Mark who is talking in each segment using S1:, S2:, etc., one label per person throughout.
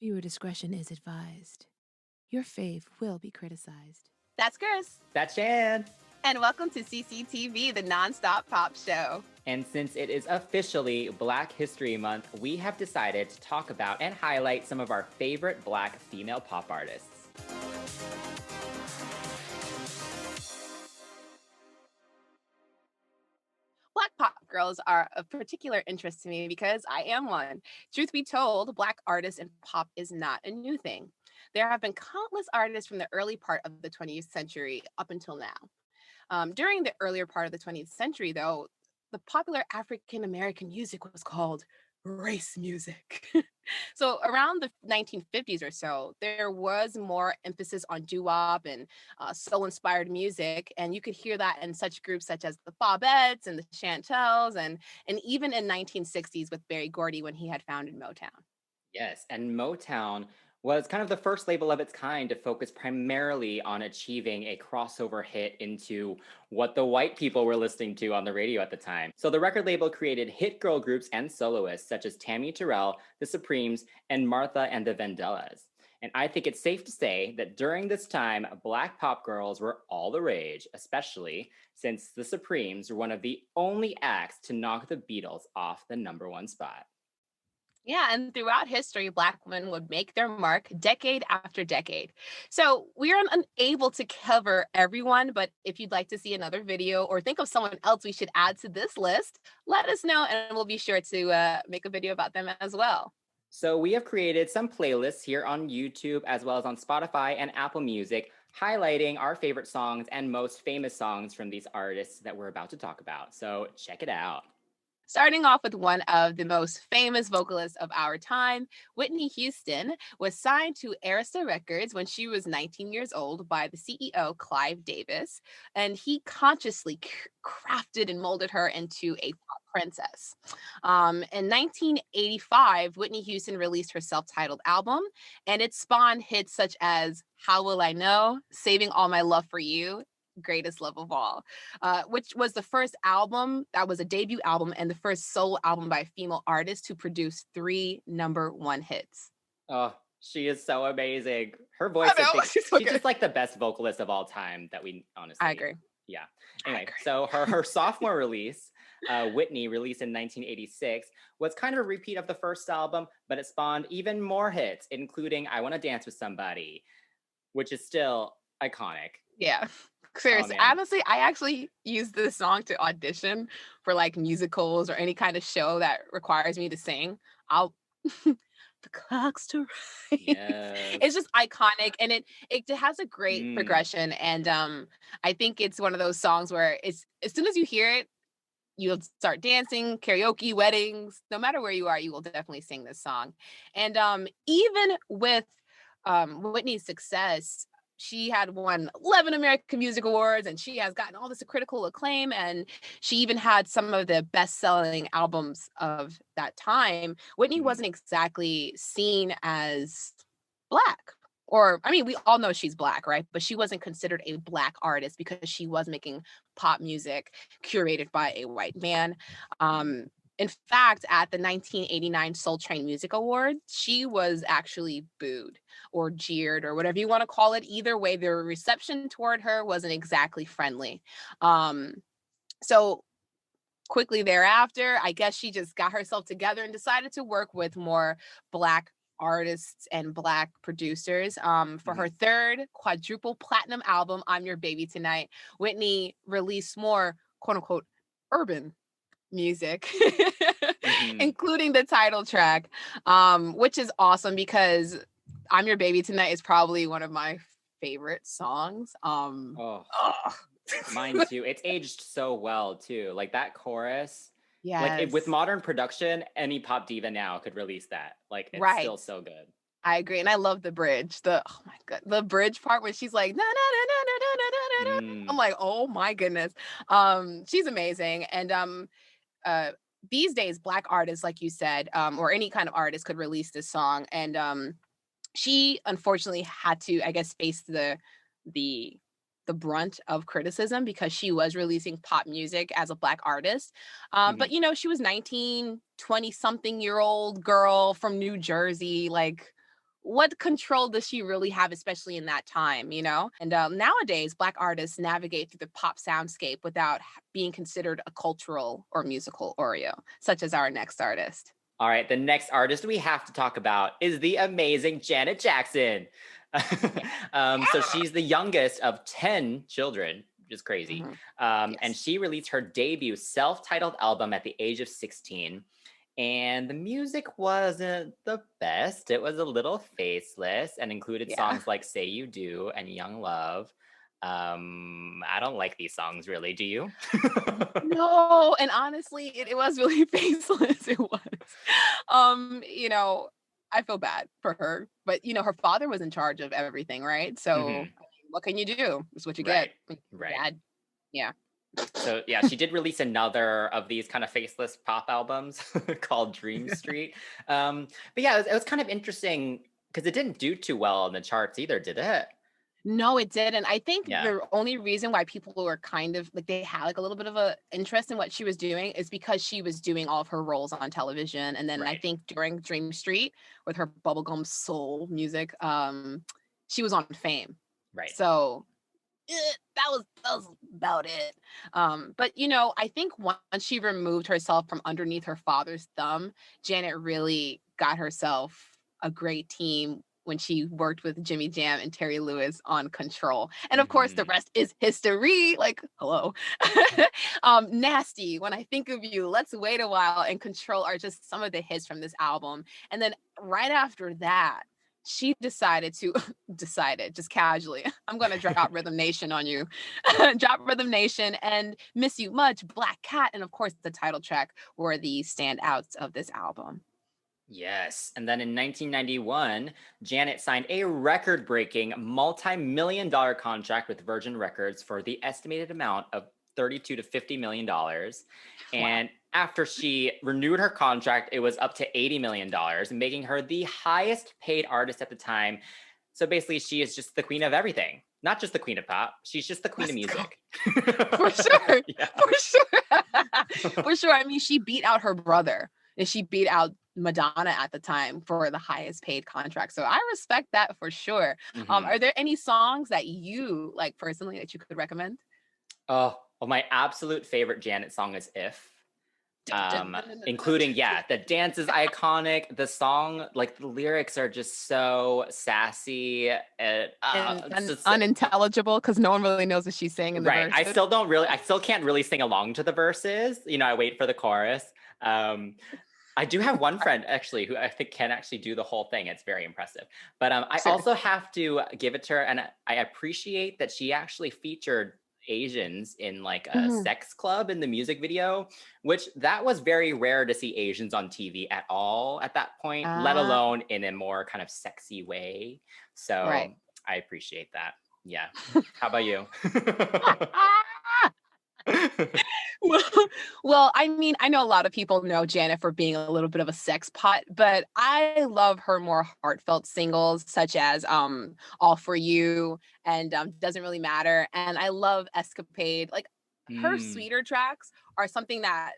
S1: Viewer discretion is advised. Your fave will be criticized.
S2: That's Chris.
S3: That's Shan.
S2: And welcome to CCTV, the nonstop pop show.
S3: And since it is officially Black History Month, we have decided to talk about and highlight some of our favorite Black female pop artists.
S2: Black pop girls are of particular interest to me because I am one. Truth be told, Black artists in pop is not a new thing. There have been countless artists from the early part of the 20th century up until now. During the earlier part of the 20th century, though, the popular African American music was called race music. So around the 1950s or so, there was more emphasis on doo-wop and soul-inspired music, and you could hear that in such groups such as the Bobettes and the Chantels, and even in 1960s with Berry Gordy when he had founded Motown.
S3: Yes, and Motown was kind of the first label of its kind to focus primarily on achieving a crossover hit into what the white people were listening to on the radio at the time. So the record label created hit girl groups and soloists such as Tammy Terrell, The Supremes, and Martha and the Vandellas. And I think it's safe to say that during this time, Black pop girls were all the rage, especially since the Supremes were one of the only acts to knock the Beatles off the #1 spot.
S2: Yeah, and throughout history, Black women would make their mark decade after decade. So we are unable to cover everyone, but if you'd like to see another video or think of someone else we should add to this list, let us know and we'll be sure to make a video about them as well.
S3: So we have created some playlists here on YouTube as well as on Spotify and Apple Music, highlighting our favorite songs and most famous songs from these artists that we're about to talk about. So check it out.
S2: Starting off with one of the most famous vocalists of our time, Whitney Houston was signed to Arista Records when she was 19 years old by the CEO, Clive Davis, and he consciously crafted and molded her into a pop princess. In 1985, Whitney Houston released her self-titled album, and it spawned hits such as How Will I Know, Saving All My Love for You, Greatest Love of All, which was the first album that was a debut album and the first solo album by a female artist to produce 3 #1 hits.
S3: Oh, she is so amazing. Her voice, I think, she's just like the best vocalist of all time that we honestly.
S2: I agree.
S3: Yeah. Anyway, so her sophomore release, Whitney, released in 1986, was kind of a repeat of the first album, but it spawned even more hits, including I Want to Dance with Somebody, which is still iconic.
S2: Yeah. Seriously, honestly, I actually use this song to audition for like musicals or any kind of show that requires me to sing. I'll the clock's to right.
S3: Yes.
S2: It's just iconic and it has a great progression. And I think it's one of those songs where it's as soon as you hear it, you'll start dancing, karaoke, weddings, no matter where you are, you will definitely sing this song. And even with Whitney's success, she had won 11 American Music Awards and she has gotten all this critical acclaim. And she even had some of the best-selling albums of that time. Whitney wasn't exactly seen as Black. Or, I mean, we all know she's Black, right? But she wasn't considered a Black artist because she was making pop music curated by a white man. In fact, at the 1989 Soul Train Music Awards, she was actually booed or jeered or whatever you want to call it. Either way, the reception toward her wasn't exactly friendly. So quickly thereafter, I guess she just got herself together and decided to work with more Black artists and Black producers. For her third quadruple platinum album, I'm Your Baby Tonight, Whitney released more quote unquote urban music, including the title track, which is awesome because I'm Your Baby Tonight is probably one of my favorite songs.
S3: Mine too. It's aged so well too. Like that chorus.
S2: Yeah.
S3: Like with modern production, any pop diva now could release that. Like it's still so good.
S2: I agree. And I love the bridge. Oh my God. The bridge part when she's like, na, na, na, na, na, na, na, na. I'm like, oh my goodness. She's amazing. And these days, Black artists, like you said, or any kind of artist could release this song. And she unfortunately had to, I guess, face the brunt of criticism because she was releasing pop music as a Black artist. But, you know, she was 19, 20-something year old girl from New Jersey. Like, what control does she really have, especially in that time, you know? And nowadays, Black artists navigate through the pop soundscape without being considered a cultural or musical Oreo, such as our next artist.
S3: All right, the next artist we have to talk about is the amazing Janet Jackson. So she's the youngest of 10 children, which is crazy. And she released her debut self-titled album at the age of 16. And the music wasn't the best. It was a little faceless and included songs like Say You Do and Young Love. I don't like these songs really. Do you?
S2: No, and honestly, it was really faceless. It was. You know, I feel bad for her, but you know, her father was in charge of everything, right? So I mean, what can you do? It's what you get.
S3: Right.
S2: Dad. Yeah.
S3: So yeah, she did release another of these kind of faceless pop albums called Dream Street. But yeah, it was kind of interesting because it didn't do too well on the charts either, did it?
S2: No, it didn't. I think the only reason why people were kind of like they had like a little bit of a interest in what she was doing is because she was doing all of her roles on television. And then I think during Dream Street with her bubblegum soul music, she was on Fame.
S3: Right.
S2: So that was about it. But you know, I think once she removed herself from underneath her father's thumb, Janet really got herself a great team when she worked with Jimmy Jam and Terry Lewis on Control. And of course, the rest is history. Like, hello. Nasty, When I Think of You, Let's Wait a While, and Control are just some of the hits from this album. And then right after that, she decided just casually, I'm going to drop Rhythm Nation on you. Drop Rhythm Nation and Miss You Much, Black Cat, and of course the title track were the standouts of this album.
S3: Yes. And then in 1991, Janet signed a record-breaking multi-million-dollar contract with Virgin Records for the estimated amount of $32 to $50 million. And after she renewed her contract, it was up to $80 million, making her the highest paid artist at the time. So basically, she is just the queen of everything. Not just the queen of pop. She's just the queen of music.
S2: For sure. For sure. For sure. I mean, she beat out her brother and she beat out Madonna at the time for the highest paid contract. So I respect that for sure. Are there any songs that you like personally that you could recommend?
S3: Oh, well, my absolute favorite Janet song is If. Including, the dance is iconic. The song, like the lyrics are just so sassy and
S2: unintelligible because no one really knows what she's saying in the verses.
S3: I still can't really sing along to the verses. You know, I wait for the chorus. I do have one friend actually who I think can actually do the whole thing. It's very impressive. But I also have to give it to her, and I appreciate that she actually featured Asians in like a sex club in the music video, which that was very rare to see Asians on TV at all at that point, let alone in a more kind of sexy way. So I appreciate that. Yeah. How about you?
S2: Well, I mean, I know a lot of people know Janet for being a little bit of a sex pot, but I love her more heartfelt singles such as All For You and Doesn't Really Matter. And I love Escapade. Like her sweeter tracks are something that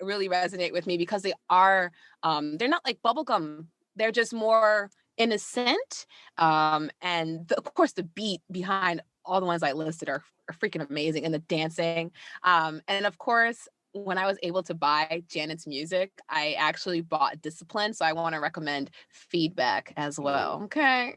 S2: really resonate with me because they are, they're not like bubblegum. They're just more innocent. And of course, the beat behind all the ones I listed are freaking amazing, and the dancing. And of course, when I was able to buy Janet's music, I actually bought Discipline. So I want to recommend Feedback as well. Okay.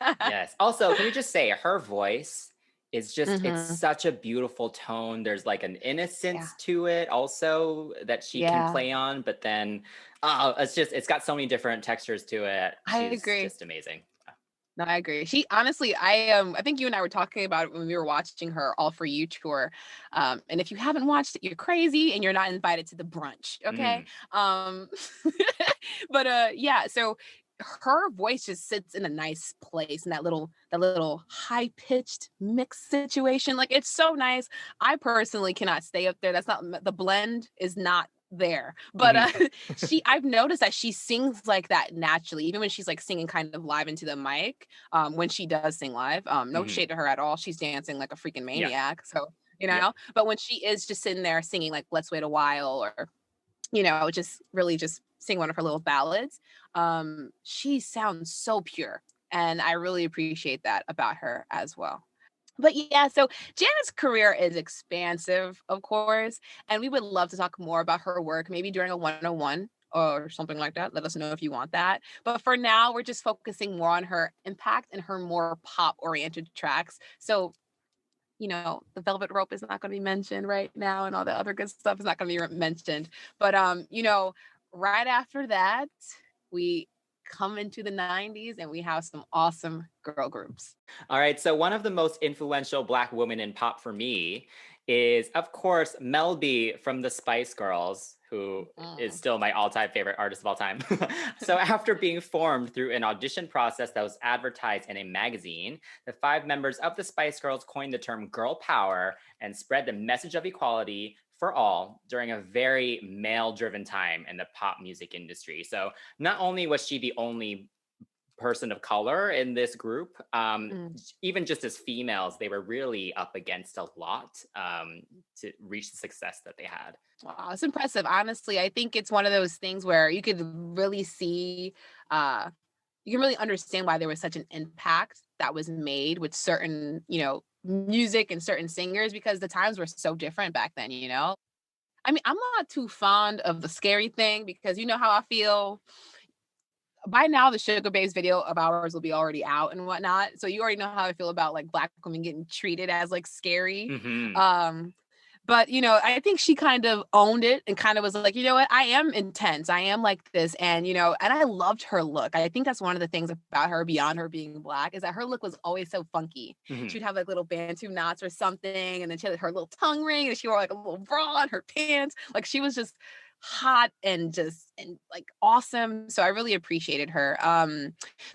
S3: Yes. Also, can we just say her voice is just, it's such a beautiful tone. There's like an innocence to it also that she can play on, but then it's got so many different textures to it.
S2: I agree.
S3: Just amazing.
S2: No, I agree. She honestly, I think you and I were talking about it when we were watching her All For You tour. And if you haven't watched it, you're crazy and you're not invited to the brunch. Okay. But so her voice just sits in a nice place in that little high-pitched mix situation. Like it's so nice. I personally cannot stay up there. That's not, the blend is not there, but I've noticed that she sings like that naturally, even when she's like singing kind of live into the mic. When she does sing live, no shade to her at all, she's dancing like a freaking maniac. So you know, but when she is just sitting there singing like Let's Wait a While or just really just sing one of her little ballads. She sounds so pure, and I really appreciate that about her as well. But yeah, so Janet's career is expansive, of course, and we would love to talk more about her work, maybe during a 101 or something like that. Let us know if you want that. But for now, we're just focusing more on her impact and her more pop oriented tracks. So, the Velvet Rope is not going to be mentioned right now, and all the other good stuff is not going to be mentioned. But, right after that, we come into the 90s and we have some awesome girl groups.
S3: All right, so one of the most influential Black women in pop for me is, of course, Mel B from the Spice Girls, who is still my all-time favorite artist of all time. So after being formed through an audition process that was advertised in a magazine, the 5 members of the Spice Girls coined the term girl power and spread the message of equality for all during a very male-driven time in the pop music industry. So not only was she the only person of color in this group, even just as females, they were really up against a lot to reach the success that they had.
S2: Wow, it's impressive. Honestly, I think it's one of those things where you could really see, you can really understand why there was such an impact that was made with certain, music and certain singers, because the times were so different back then. I mean, I'm not too fond of the scary thing, because you know how I feel. By now, the Sugar Babes video of ours will be already out and whatnot. So you already know how I feel about like Black women getting treated as like scary. But I think she kind of owned it and kind of was like, you know what, I am intense. I am like this. And and I loved her look. I think that's one of the things about her beyond her being Black, is that her look was always so funky. She'd have like little Bantu knots or something, and then she had her little tongue ring, and she wore like a little bra on her pants. Like, she was just hot and like awesome. So I really appreciated her.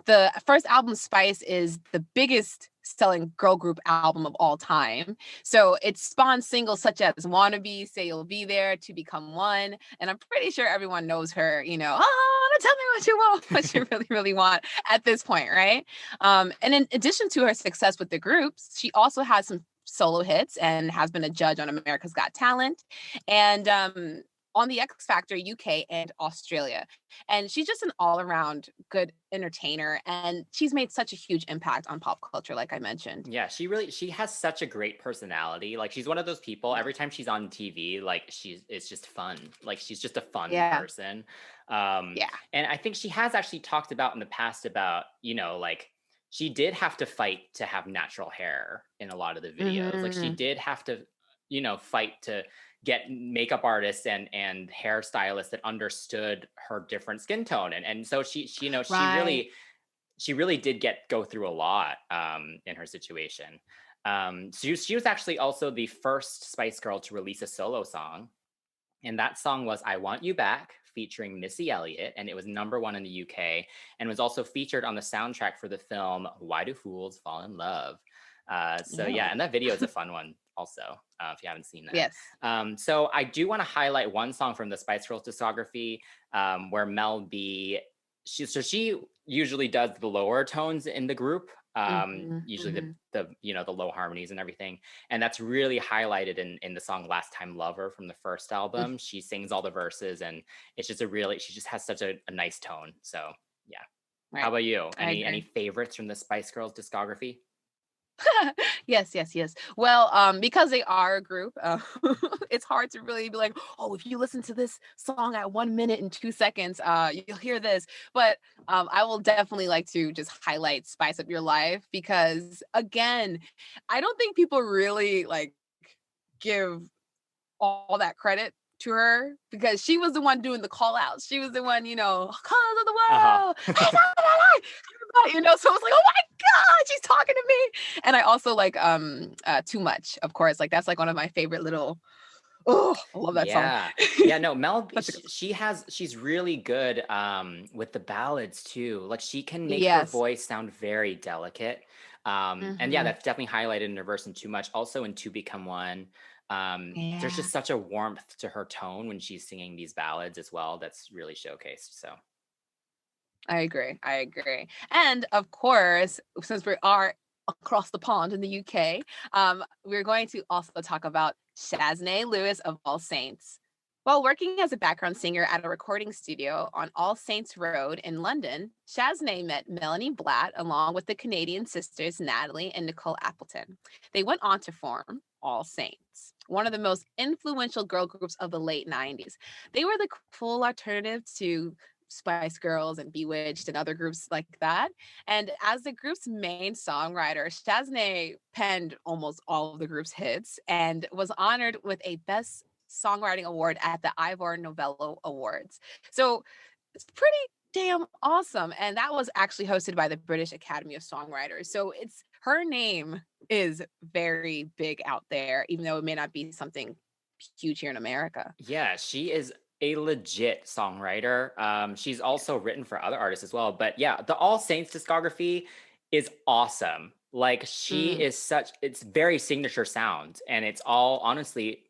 S2: The first album, Spice, is the biggest selling girl group album of all time. So it spawned singles such as Wannabe, Say You'll Be There, To Become One. And I'm pretty sure everyone knows her, oh, tell me what you want, what you really, really want at this point, right? And in addition to her success with the groups, she also has some solo hits and has been a judge on America's Got Talent. And on the X Factor UK and Australia. And she's just an all-around good entertainer, and she's made such a huge impact on pop culture, like I mentioned.
S3: Yeah, she has such a great personality. Like, she's one of those people, every time she's on TV, like, it's just fun. Like, she's just a fun person.
S2: Yeah.
S3: And I think she has actually talked about in the past about, like, she did have to fight to have natural hair in a lot of the videos. Like, she did have to, fight to get makeup artists and hairstylists that understood her different skin tone. And so she really did go through a lot in her situation. So she was actually also the first Spice Girl to release a solo song. And that song was I Want You Back, featuring Missy Elliott. And it was #1 in the UK, and was also featured on the soundtrack for the film Why Do Fools Fall in Love? And that video is a fun one also, if you haven't seen that.
S2: Yes.
S3: So I do want to highlight one song from the Spice Girls discography, where Mel B, she usually does the lower tones in the group, usually the low harmonies and everything, and that's really highlighted in the song Last Time Lover from the first album. She sings all the verses, and it's just she just has such a nice tone. So yeah. Right. How about you? Any favorites from the Spice Girls discography?
S2: Yes. Well, because they are a group, it's hard to really be like, oh, if you listen to this song at 1 minute and 2 seconds, you'll hear this. But I will definitely like to just highlight Spice Up Your Life, because again, I don't think people really like give all that credit to her, because she was the one doing the call outs. She was the one, colors of the world. So it's like, oh my God, she's talking to me. And I also like Too Much, of course. Like, that's like one of my favorite little, I love that song.
S3: Yeah, no, Mel B, she's really good with the ballads too. Like, she can make her voice sound very delicate. And yeah, that's definitely highlighted in her verse in Too Much. Also in To Become One. There's just such a warmth to her tone when she's singing these ballads as well. That's really showcased. So
S2: I agree. And of course, since we are across the pond in the UK, we're going to also talk about Shaznay Lewis of All Saints. While working as a background singer at a recording studio on All Saints Road in London, Shaznay met Melanie Blatt along with the Canadian sisters Natalie and Nicole Appleton. They went on to form All Saints, one of the most influential girl groups of the late 90s. They were the cool alternative to Spice Girls and Bewitched and other groups like that. And as the group's main songwriter, Shaznay penned almost all of the group's hits and was honored with a Best Songwriting Award at the Ivor Novello Awards. So it's pretty damn awesome. And that was actually hosted by the British Academy of Songwriters. So it's her name is very big out there, even though it may not be something huge here in America.
S3: Yeah, she is a legit songwriter. She's also written for other artists as well. But yeah, the All Saints discography is awesome. Like she
S2: Mm,
S3: is such, it's very signature sound, and it's all honestly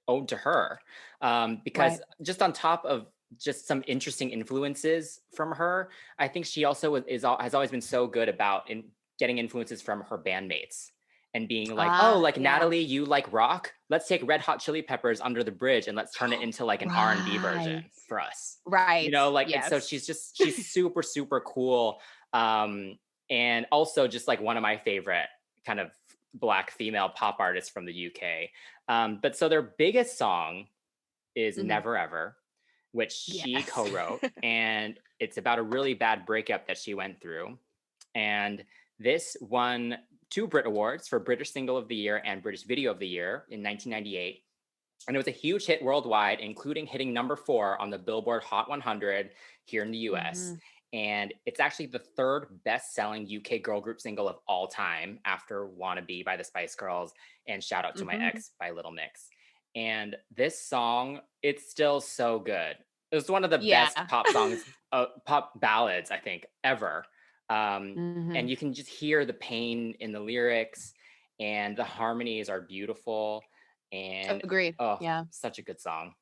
S3: owed to her. Because
S2: right.
S3: just on top of just some interesting influences from her, I think she also has always been so good about getting influences from her bandmates and being like, oh,
S2: Ah,
S3: like
S2: yeah.
S3: Natalie, you like rock? Let's take Red Hot Chili Peppers Under the Bridge and let's turn it into like an R&B version
S2: Right.
S3: for us. You
S2: Right.
S3: know, like, and so
S2: Yes.
S3: she's super, super cool. And also just like one of my favorite kind of Black female pop artists from the UK. But so their biggest song is
S2: Mhm.
S3: Never Ever, which she
S2: Yes.
S3: co-wrote, and it's about a really bad breakup that she went through. And this won 2 Brit Awards for British Single of the Year and British Video of the Year in 1998. And it was a huge hit worldwide, including hitting number 4 on the Billboard Hot 100 here in the US.
S2: Mhm.
S3: And it's actually the 3rd best selling UK girl group single of all time after Wannabe by the Spice Girls and Shout Out to My
S2: Mhm.
S3: Ex by Little Mix. And this song, it's still so good. It was one of the best
S2: Yeah.
S3: pop songs, pop ballads, I think, ever. And
S2: Mhm.
S3: you can just hear the pain in the lyrics, and the harmonies are beautiful. And
S2: Agreed.
S3: oh,
S2: Yeah.
S3: such a good song.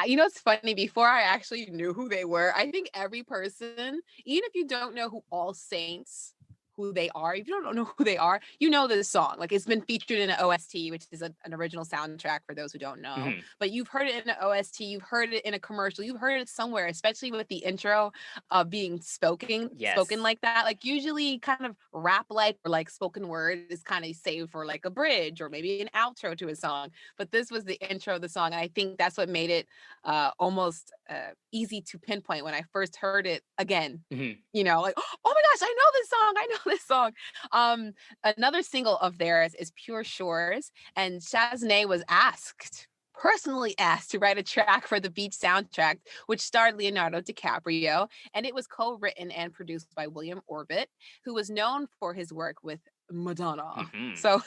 S2: You know, it's funny, before I actually knew who they were, I think every person, even if you don't know who All Saints, who they are, if you don't know who they are, you know this song. Like it's been featured in an OST, which is an original soundtrack for those who don't know.
S3: Mhm.
S2: But you've heard it in an OST, you've heard it in a commercial, you've heard it somewhere, especially with the intro being spoken
S3: Yes.
S2: like that. Like usually kind of rap like or like spoken word is kind of saved for like a bridge or maybe an outro to a song. But this was the intro of the song. And I think that's what made it almost easy to pinpoint when I first heard it again.
S3: Mhm.
S2: You know, like, oh my gosh, I know this song. I know this song. Another single of theirs is Pure Shores, and Shaznay was personally asked to write a track for the beach soundtrack, which starred Leonardo DiCaprio, and it was co-written and produced by William Orbit, who was known for his work with Madonna.
S3: Mhm.
S2: So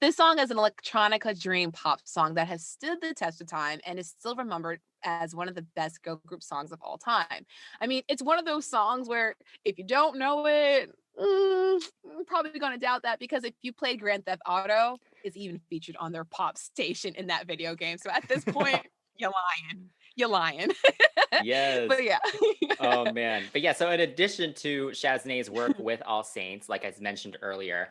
S2: this song is an electronica dream pop song that has stood the test of time and is still remembered as one of the best girl group songs of all time. I mean, it's one of those songs where if you don't know it, I'm probably going to doubt that, because if you played Grand Theft Auto, it's even featured on their pop station in that video game. So at this point, you're lying. You're lying.
S3: Yes.
S2: But yeah.
S3: Oh man. But yeah, so in addition to Shaznay's work with All Saints, like I mentioned earlier,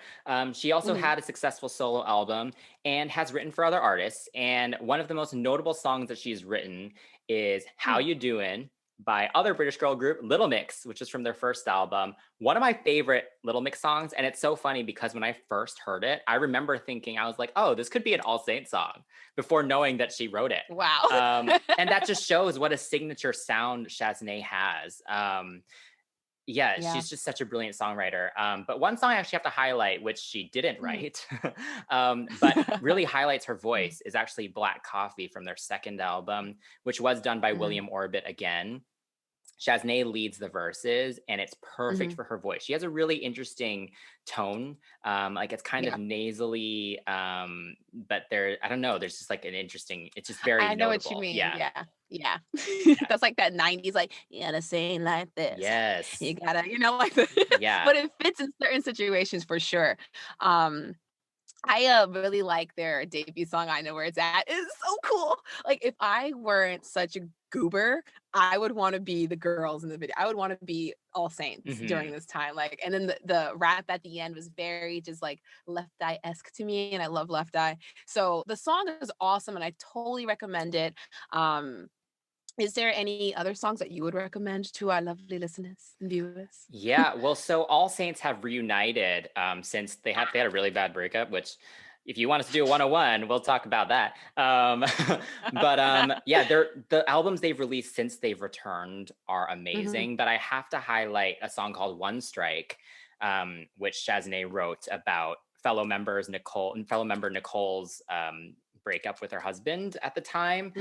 S3: she also
S2: Mhm,
S3: had a successful solo album and has written for other artists. And one of the most notable songs that she's written is How
S2: mm.
S3: You Doing by other British girl group Little Mix, which is from their first album. One of my favorite Little Mix songs. And it's so funny because when I first heard it, I remember thinking, I was like, oh, this could be an All Saints song before knowing that she wrote it.
S2: Wow.
S3: And that just shows what a signature sound Shaznay has. Yeah,
S2: Yeah.
S3: she's just such a brilliant songwriter. But one song I actually have to highlight, which she didn't
S2: Mm.
S3: write, but really highlights her voice, is actually Black Coffee from their second album, which was done by
S2: Mm,
S3: William Orbit again. Shaznay leads the verses, and it's perfect
S2: mhm.
S3: for her voice. She has a really interesting tone. Like it's kind of
S2: Yeah.
S3: nasally, but I don't know, there's just like an interesting, it's just very
S2: I know what you
S3: notable.
S2: mean.
S3: Yeah.
S2: Yeah. Yeah.
S3: Yeah.
S2: That's like that 90s, like, you gotta sing like this. You
S3: Yes.
S2: gotta, like the,
S3: Yeah.
S2: but it fits in certain situations for sure. Um, I really like their debut song, I Know Where It's At. It's so cool. Like, if I weren't such a goober, I would want to be the girls in the video. I would want to be All Saints during this time. Like, and then the rap at the end was very just like Left Eye-esque to me, and I love Left Eye. So the song is awesome, and I totally recommend it. Is there any other songs that you would recommend to our lovely listeners and viewers?
S3: Yeah, well, so All Saints have reunited since they had a really bad breakup, which if you want us to do a 101, we'll talk about that. But yeah, the albums they've released since they've returned are amazing. But I have to highlight a song called One Strike, which Shaznay wrote about fellow member Nicole's breakup with her husband at the time.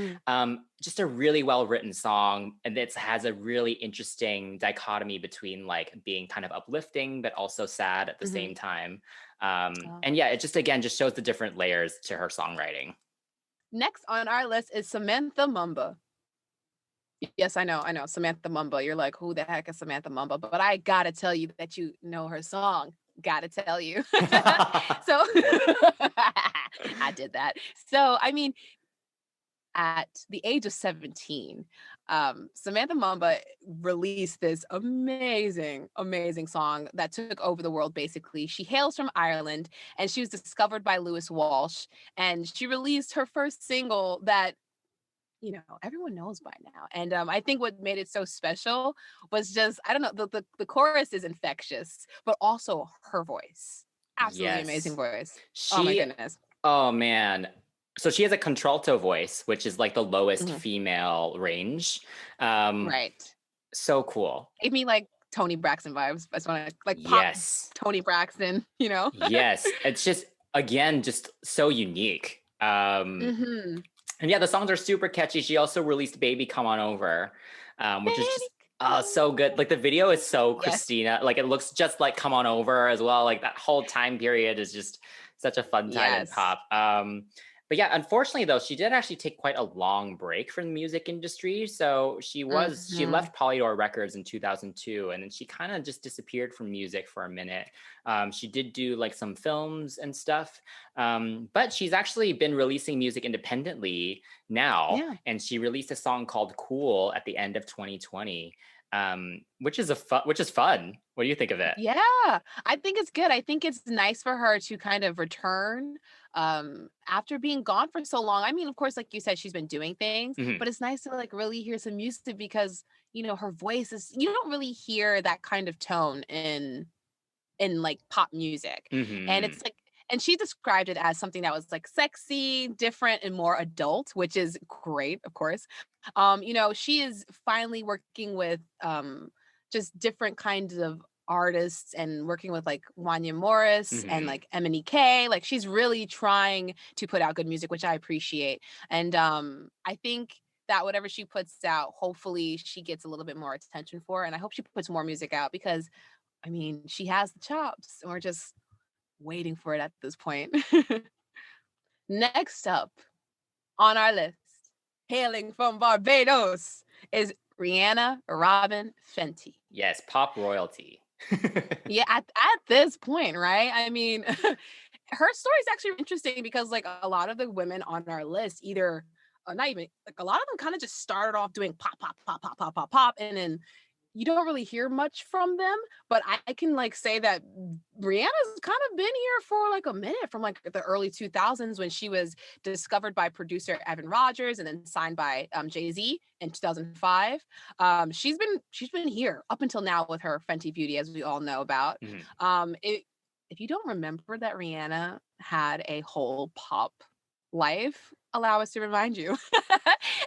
S3: Just a really well written song, and it has a really interesting dichotomy between like being kind of uplifting but also sad at the same time. And yeah, it just again just shows the different layers to her songwriting.
S2: Next on our list is Samantha Mumba. Yes, I know, Samantha Mumba. You're like, who the heck is Samantha Mumba? But I gotta tell you that you know her song. Gotta tell you. So I did that. So I mean, at the age of 17, Samantha Mumba released this amazing song that took over the world, basically. She hails from Ireland, and she was discovered by Lewis Walsh, and she released her first single that, you know, everyone knows by now. And I think what made it so special was just, I don't know, the chorus is infectious, but also her voice. Absolutely amazing voice. Oh my goodness.
S3: Oh man. So she has a contralto voice, which is like the lowest female range.
S2: Right.
S3: So cool.
S2: Gave me like Toni Braxton vibes. I just want to like pop Toni Braxton, you know?
S3: Yes. It's just, again, just so unique. And yeah, the songs are super catchy. She also released Baby Come On Over, which is just so good. Like the video is so Christina. Like it looks just like Come On Over as well. Like that whole time period is just such a fun time in pop. But yeah, unfortunately though, she did actually take quite a long break from the music industry. So she left Polydor Records in 2002, and then she kind of just disappeared from music for a minute. She did do like some films and stuff, but she's actually been releasing music independently now. And she released a song called Cool at the end of 2020. Which is fun. What do you think of it?
S2: Yeah, I think it's good. I think it's nice for her to kind of return after being gone for so long. I mean, of course, like you said, she's been doing things, but it's nice to like really hear some music because, you know, her voice is, you don't really hear that kind of tone in like pop music. And it's like, and she described it as something that was like sexy, different, and more adult, which is great, of course. You know, she is finally working with just different kinds of artists and working with like Wanya Morris and like MNEK. Like she's really trying to put out good music, which I appreciate. And I think that whatever she puts out, hopefully she gets a little bit more attention for. And I hope she puts more music out because, I mean, she has the chops. And we're just waiting for it at this point. Next up on our list, hailing from Barbados, is Rihanna Robin Fenty.
S3: Yes, pop royalty.
S2: Yeah, at this point, right? I mean, her story is actually interesting because like a lot of the women on our list either not even like a lot of them kind of just started off doing pop, pop, pop, pop, pop, pop, pop, and then you don't really hear much from them. But I can like say that Rihanna's kind of been here for like a minute, from like the early 2000s when she was discovered by producer Evan Rogers and then signed by Jay-Z in 2005. She's been here up until now with her Fenty Beauty, as we all know about. If you don't remember that Rihanna had a whole pop life, allow us to remind you.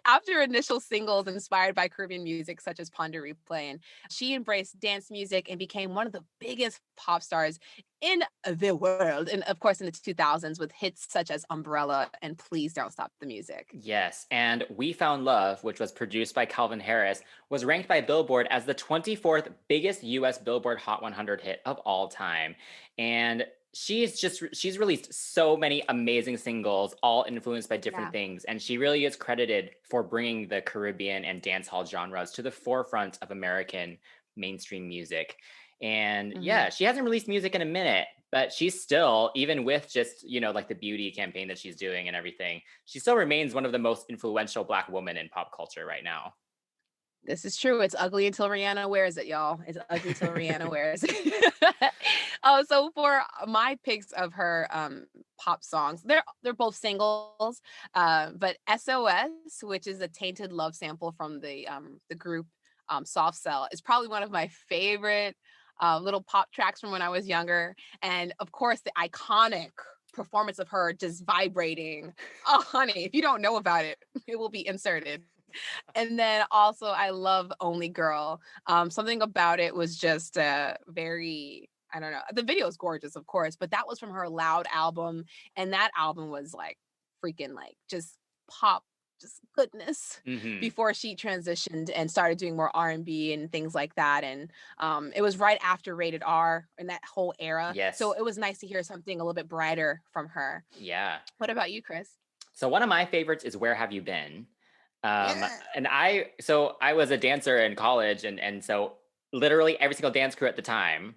S2: After initial singles inspired by Caribbean music such as Ponder Replay, and she embraced dance music and became one of the biggest pop stars in the world. And of course, in the 2000s with hits such as Umbrella and Please Don't Stop the Music.
S3: Yes, and We Found Love, which was produced by Calvin Harris, was ranked by Billboard as the 24th biggest US Billboard Hot 100 hit of all time. And she's released so many amazing singles, all influenced by different things. And she really is credited for bringing the Caribbean and dancehall genres to the forefront of American mainstream music. And yeah, she hasn't released music in a minute, but she's still, even with just, you know, like the beauty campaign that she's doing and everything, she still remains one of the most influential Black women in pop culture right now.
S2: This is true. It's ugly until Rihanna wears it, y'all. It's ugly till Rihanna wears it. Oh, so for my picks of her pop songs, they're both singles. But SOS, which is a tainted love sample from the group Soft Cell, is probably one of my favorite little pop tracks from when I was younger. And of course, the iconic performance of her just vibrating. Oh, honey, if you don't know about it, it will be inserted. And then also I love Only Girl. Something about it was just very, I don't know. The video is gorgeous, of course, but that was from her Loud album. And that album was like freaking like just pop, just goodness
S3: Hmm.
S2: before she transitioned and started doing more R&B and things like that. And it was right after Rated R in that whole era. So
S3: Yes.
S2: it was nice to hear something a little bit brighter from her.
S3: Yeah.
S2: What about you, Chris?
S3: So one of my favorites is Where Have You Been? Um,
S2: Yeah.
S3: and I was a dancer in college, and so literally every single dance crew at the time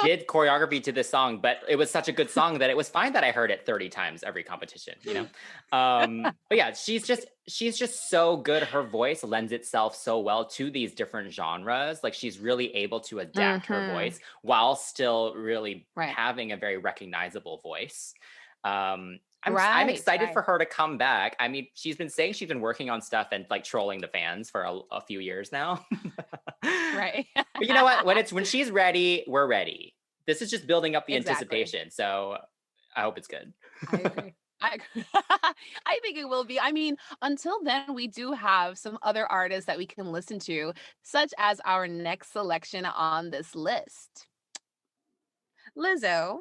S3: did choreography to this song, but it was such a good song that it was fine that I heard it 30 times every competition, you know? But yeah, she's just so good. Her voice lends itself so well to these different genres. Like she's really able to adapt her
S2: Mhm.
S3: voice while still really
S2: Right.
S3: having a very recognizable voice. I'm
S2: Right.
S3: excited
S2: Right.
S3: for her to come back. I mean, she's been saying she's been working on stuff and like trolling the fans for a few years now.
S2: Right.
S3: But you know what? When she's ready, we're ready. This is just building up the
S2: Exactly.
S3: anticipation. So I hope it's good.
S2: I agree. I agree. I think it will be. I mean, until then, we do have some other artists that we can listen to, such as our next selection on this list. Lizzo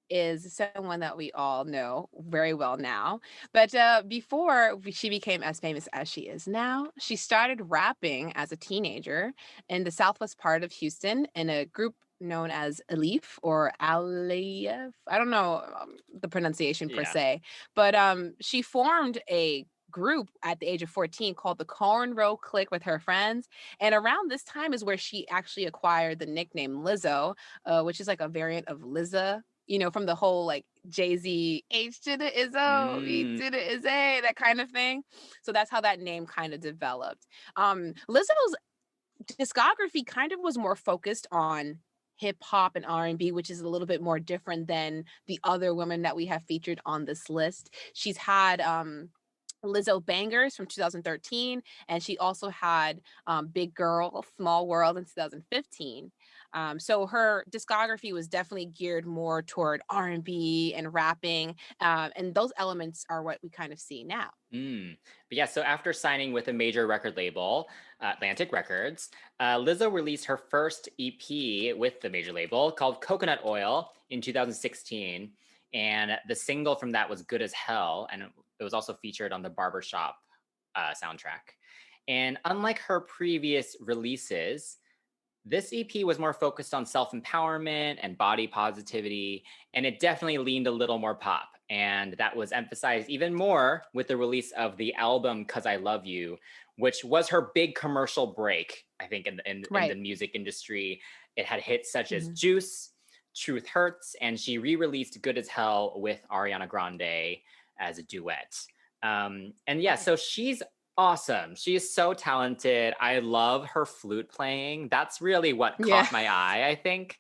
S2: is someone that we all know very well now. But before she became as famous as she is now, she started rapping as a teenager in the southwest part of Houston in a group known as Alif or Aliyef. I don't know the pronunciation per
S3: Yeah.
S2: se, but she formed a group at the age of 14 called the Cornrow Clique with her friends. And around this time is where she actually acquired the nickname Lizzo, which is like a variant of Lizza, from the whole like Jay-Z H to the Izzo, E
S3: Mm,
S2: to the Izzy, that kind of thing. So that's how that name kind of developed. Lizzo's discography kind of was more focused on hip hop and R&B, which is a little bit more different than the other women that we have featured on this list. She's had Lizzo Bangers from 2013, and she also had Big Girl, Small World in 2015. So her discography was definitely geared more toward R&B and rapping, and those elements are what we kind of see now.
S3: mm. But yeah, so after signing with a major record label, Atlantic Records, Lizzo released her first EP with the major label called Coconut Oil in 2016. And the single from that was Good as Hell. And it was also featured on the Barbershop soundtrack. And unlike her previous releases, this EP was more focused on self empowerment and body positivity, and it definitely leaned a little more pop. And that was emphasized even more with the release of the album "Cause I Love You," which was her big commercial break. I think in the
S2: Right.
S3: music industry, it had hits such as
S2: Mhm.
S3: "Juice," "Truth Hurts," and she re-released "Good as Hell" with Ariana Grande as a duet. And yeah,
S2: Right.
S3: so she's awesome. She is so talented. I love her flute playing. That's really what
S2: Yeah.
S3: caught my eye, I think.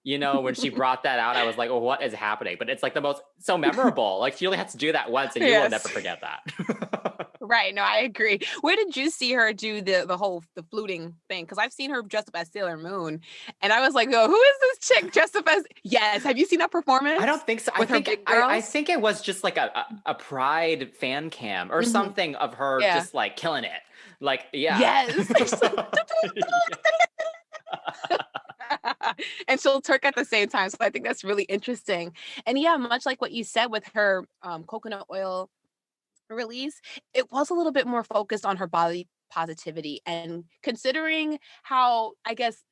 S3: You know, when she brought that out, I was like, oh, what is happening? But it's like the most so memorable. Like she only has to do that once and you will never
S2: Yes.
S3: forget that.
S2: Right. No, I agree. Where did you see her do the whole the fluting thing? Because I've seen her dressed up as Sailor Moon, and I was like, "Yo, who is this chick dressed up as?" Yes. Have you seen that
S3: I don't
S2: performance
S3: think so. I
S2: with her
S3: think
S2: big
S3: I
S2: girls?
S3: think it was just like a Pride fan cam or
S2: Hmm.
S3: something of her
S2: Yeah.
S3: just like killing it. Like, yeah.
S2: Yes. And she'll twerk at the same time. So I think that's really interesting. And yeah, much like what you said with her coconut oil release, it was a little bit more focused on her body positivity. And considering how, I guess,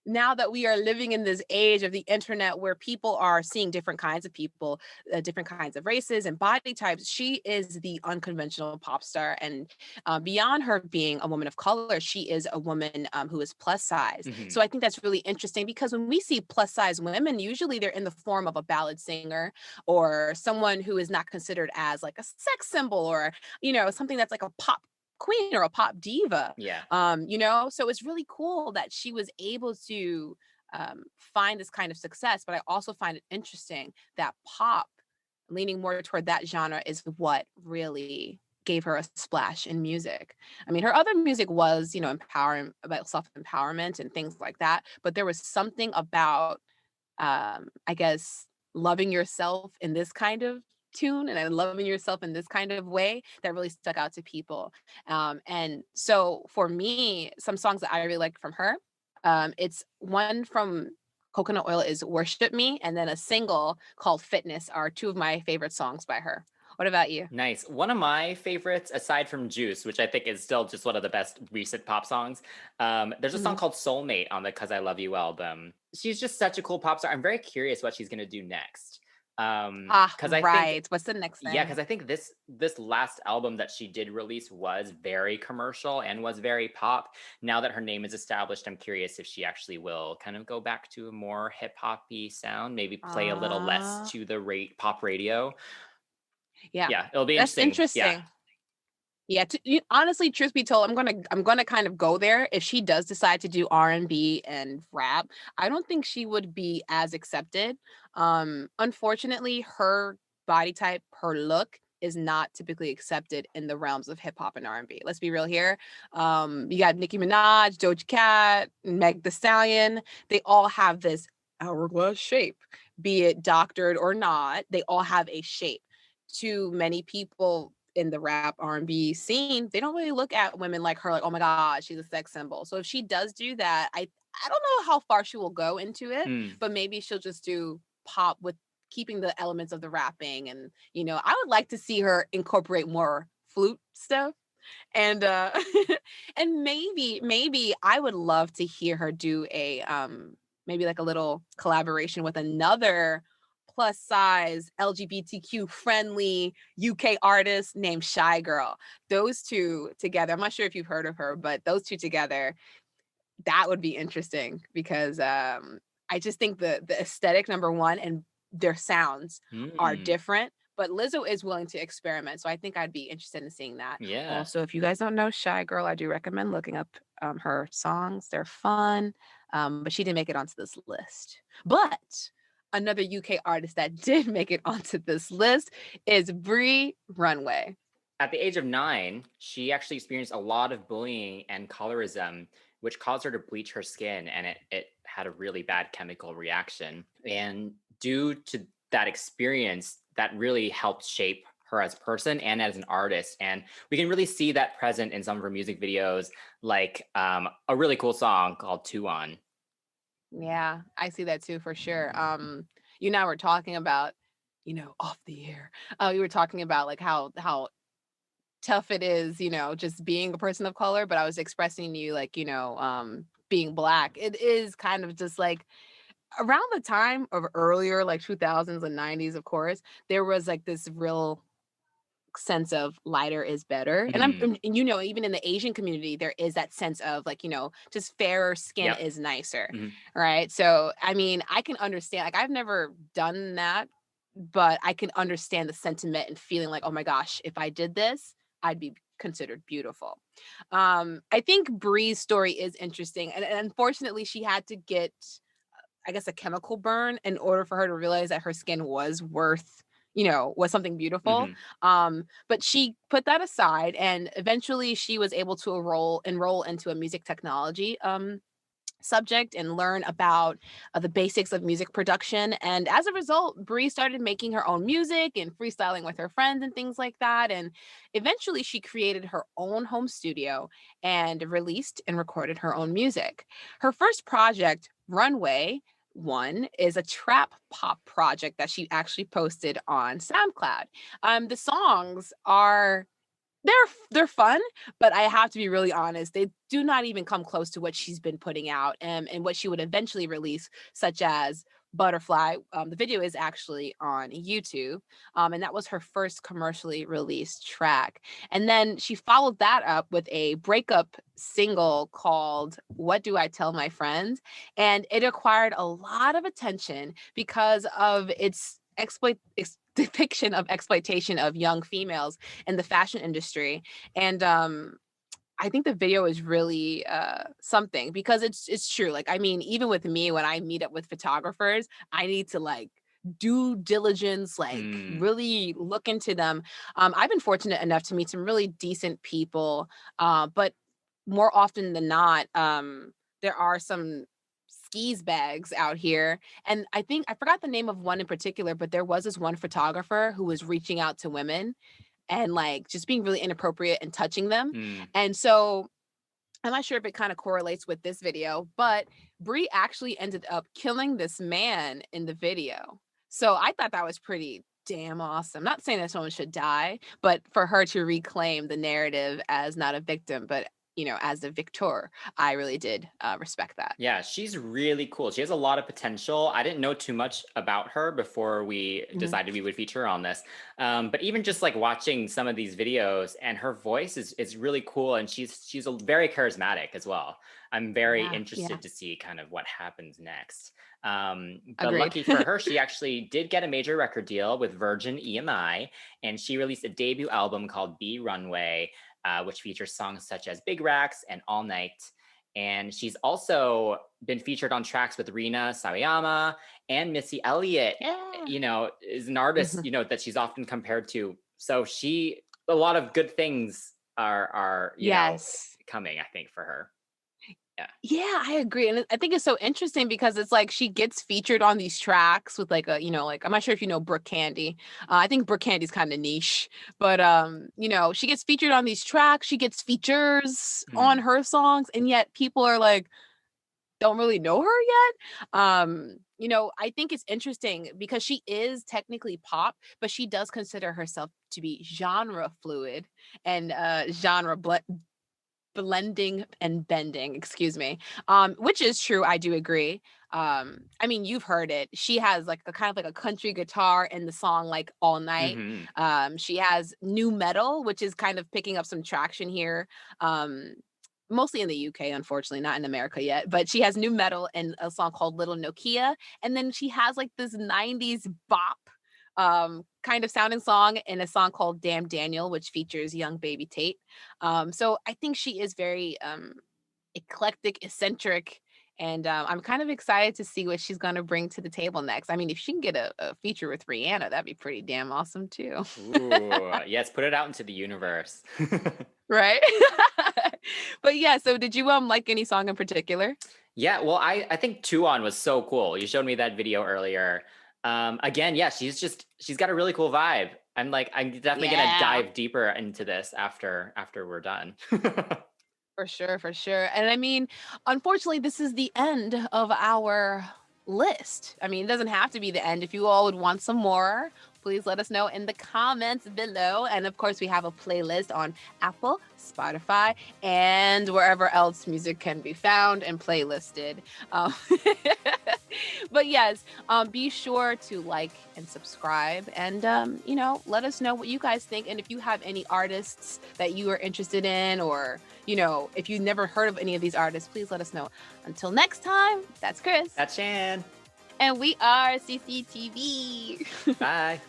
S2: now that we are living in this age of the internet where people are seeing different kinds of people, different kinds of races and body types, she is the unconventional pop star. And beyond her being a woman of color, she is a woman who is plus size.
S3: Mhm.
S2: So I think that's really interesting because when we see plus size women, usually they're in the form of a ballad singer or someone who is not considered as like a sex symbol or something that's like a pop queen or a pop diva.
S3: Yeah.
S2: So it's really cool that she was able to find this kind of success. But I also find it interesting that pop, leaning more toward that genre, is what really gave her a splash in music. I mean, her other music was, empowering, about self-empowerment and things like that. But there was something about, I guess, loving yourself in this kind of tune and loving yourself in this kind of way that really stuck out to people. And so for me, some songs that I really like from her, it's one from Coconut Oil is Worship Me, and then a single called Fitness are two of my favorite songs by her. What about you?
S3: Nice. One of my favorites, aside from Juice, which I think is still just one of the best recent pop songs, there's a song
S2: Mhm.
S3: called Soulmate on the Cause I Love You album. She's just such a cool pop star. I'm very curious what she's going to do next.
S2: Ah,
S3: Because I think,
S2: right. What's the next
S3: yeah,
S2: thing?
S3: because I think this last album that she did release was very commercial and was very pop. Now that her name is established, I'm curious if she actually will kind of go back to a more hip hoppy sound, maybe play a little less
S2: Uh,
S3: to the pop radio.
S2: yeah,
S3: Yeah, it'll be
S2: that's
S3: interesting. Yeah.
S2: interesting. Yeah, honestly, truth be told, I'm gonna kind of go there. If she does decide to do R&B and rap, I don't think she would be as accepted. Unfortunately, her body type, her look is not typically accepted in the realms of hip hop and R&B. Let's be real here. You got Nicki Minaj, Doja Cat, Meg The Stallion. They all have this hourglass shape, be it doctored or not. They all have a shape. To many people in the rap R&B scene, they don't really look at women like her like, oh my God, she's a sex symbol. So if she does do that, I don't know how far she will go into it,
S3: Hmm.
S2: but maybe she'll just do pop with keeping the elements of the rapping. And I would like to see her incorporate more flute stuff. And and maybe I would love to hear her do a maybe like a little collaboration with another plus size LGBTQ friendly UK artist named Shy Girl. Those two together, I'm not sure if you've heard of her, but those two together, that would be interesting because I just think the aesthetic, number one, and their sounds are
S3: Mm.
S2: different. But Lizzo is willing to experiment, so I think I'd be interested in seeing that.
S3: Yeah.
S2: Also, if you guys don't know Shy Girl, I do recommend looking up her songs. They're fun, but she didn't make it onto this list. But another UK artist that did make it onto this list is Bree Runway.
S3: At the age of 9, she actually experienced a lot of bullying and colorism, which caused her to bleach her skin, and it had a really bad chemical reaction. And due to that experience, that really helped shape her as a person and as an artist. And we can really see that present in some of her music videos, like a really cool song called Two On.
S2: Yeah, I see that too for sure. You and I were talking about, off the air. You were talking about like how tough it is, just being a person of color, but I was expressing to you like, being black. It is kind of just like around the time of earlier like 2000s and 90s, of course, there was like this real sense of lighter is better. And
S3: Mhm.
S2: even in the Asian community, there is that sense of like, just fairer skin
S3: Yep.
S2: is nicer.
S3: Mhm.
S2: Right. So, I mean, I can understand, like, I've never done that, but I can understand the sentiment and feeling like, oh my gosh, if I did this, I'd be considered beautiful. I think Bree's story is interesting. And unfortunately, she had to get, I guess, a chemical burn in order for her to realize that her skin was worth, was something beautiful.
S3: Mhm.
S2: But she put that aside, and eventually she was able to enroll into a music technology subject and learn about the basics of music production. And as a result, Brie started making her own music and freestyling with her friends and things like that. And eventually, she created her own home studio and released and recorded her own music. Her first project, Runway, one is a trap pop project that she actually posted on SoundCloud. The songs are they're fun, but I have to be really honest, they do not even come close to what she's been putting out, and what she would eventually release, such as Butterfly. The video is actually on YouTube, and that was her first commercially released track. And then she followed that up with a breakup single called What Do I Tell My Friends? And it acquired a lot of attention because of its depiction of exploitation of young females in the fashion industry. And I think the video is really something, because it's true. Like, I mean, even with me, when I meet up with photographers, I need to like due diligence, like really look into them. I've been fortunate enough to meet some really decent people, but more often than not, there are some skis bags out here. And I think I forgot the name of one in particular, but there was this one photographer who was reaching out to women and like just being really inappropriate and touching them. And so I'm not sure if it kind of correlates with this video, but Bree actually ended up killing this man in the video. So I thought that was pretty damn awesome. Not saying that someone should die, but for her to reclaim the narrative as not a victim, but as a victor, I really did respect that.
S3: Yeah, she's really cool. She has a lot of potential. I didn't know too much about her before we decided we would feature her on this. But even just like watching some of these videos, and her voice is really cool, and she's a very charismatic as well. I'm very interested to see kind of what happens next. But lucky for her, she actually did get a major record deal with Virgin EMI, and she released a debut album called Bree Runway, which features songs such as Big Racks and All Night. And she's also been featured on tracks with Rina Sawayama and Missy Elliott, is an artist, that she's often compared to. So a lot of good things are coming, I think, for her.
S2: Yeah, I agree. And I think it's so interesting because it's like she gets featured on these tracks with like like, I'm not sure if you know Brooke Candy. I think Brooke Candy's kind of niche, but she gets featured on these tracks. She gets features on her songs, and yet people are like, don't really know her yet. I think it's interesting because she is technically pop, but she does consider herself to be genre fluid and genre blending and bending, excuse me, which is true. I do agree. I mean, you've heard it. She has like a kind of like a country guitar in the song like All Night. She has new metal, which is kind of picking up some traction here, mostly in the UK, unfortunately, not in America yet. But she has new metal in a song called Little Nokia, and then she has like this 90s bop kind of sounding song in a song called Damn Daniel, which features young Baby Tate. So I think she is very eclectic, eccentric, and I'm kind of excited to see what she's going to bring to the table next. I mean, if she can get a feature with Rihanna, that'd be pretty damn awesome too.
S3: Ooh, yes, put it out into the universe.
S2: Right? But yeah, so did you like any song in particular?
S3: Yeah, well, I think Tuon was so cool. You showed me that video earlier. Again, yeah, she's got a really cool vibe. I'm definitely gonna dive deeper into this after we're done.
S2: For sure. And I mean, unfortunately, this is the end of our list. I mean, it doesn't have to be the end. If you all would want some more, please let us know in the comments below. And of course, we have a playlist on Apple, Spotify, and wherever else music can be found and playlisted. But yes, be sure to like and subscribe, and let us know what you guys think. And if you have any artists that you are interested in, or if you've never heard of any of these artists, please let us know. Until next time, that's Chris.
S3: That's Shan.
S2: And we are CCTV.
S3: Bye.